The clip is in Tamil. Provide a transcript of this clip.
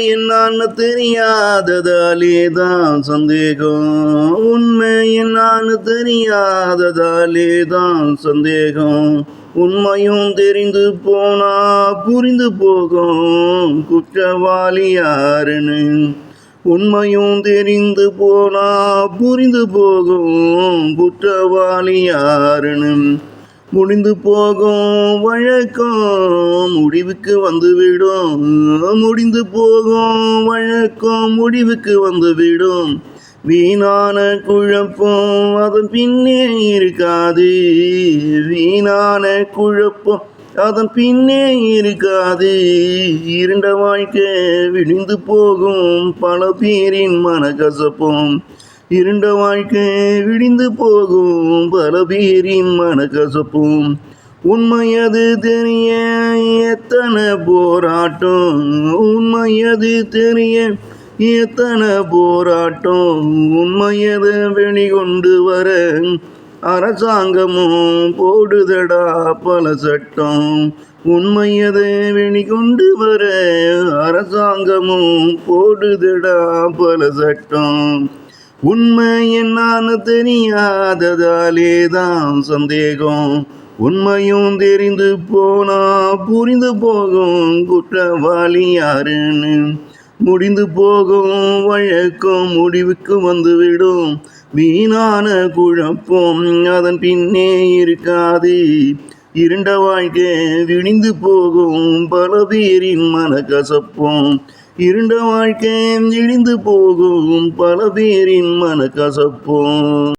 என்னான்னு தெரியாததாலேதான் சந்தேகம். உண்மை என்னான்னு தெரியாததாலேதான் சந்தேகம். உண்மையும் தெரிந்து போனா புரிந்து போகும் குற்றவாளி யாருன்னு. உண்மையும் தெரிந்து போனா புரிந்து போகும் குற்றவாளி யாருன்னு. முடிந்து போகும் வழக்கம் முடிவுக்கு வந்துவிடும். முடிந்து போகும் வழக்கம் முடிவுக்கு வந்துவிடும். வீணான குழப்பம் அதன் பின்னே இருக்காது. வீணான குழப்பம் அதன் பின்னே இருக்காது. இருண்ட வாழ்க்கை விழிந்து போகும் பல பேரின் மனக்கசப்பும். இருண்ட வாழ்க்கை விடிந்து போகும் பல பேரின் மனக்கசப்பும். உண்மையது தெரிய எத்தனை போராட்டம். உண்மையது தெரிய எத்தனை போராட்டம். உண்மையதை வெளிக்கொண்டு வர அரசாங்கமும் போடுதடா பல சட்டம். உண்மையதை வெளிக்கொண்டு வர அரசாங்கமும் போடுதடா பல சட்டம். உண்மை என்னான்னு தெரியாததாலேதான் சந்தேகம். உண்மையும் தெரிந்து போனா புரிந்து போகும் குற்றவாளி யாருன்னு. முடிந்து போகும் வழக்கம் முடிவுக்கு வந்துவிடும். வீணான குழப்பம் அதன் பின்னே இருக்காது. இருண்ட வாழ்க்கை விழிந்து போகும் பல பேரின் மனக்கசப்பும். இருண்ட வாழ்க்கை விழிந்து போகும் பல பேரின் மனக்கசப்பும்.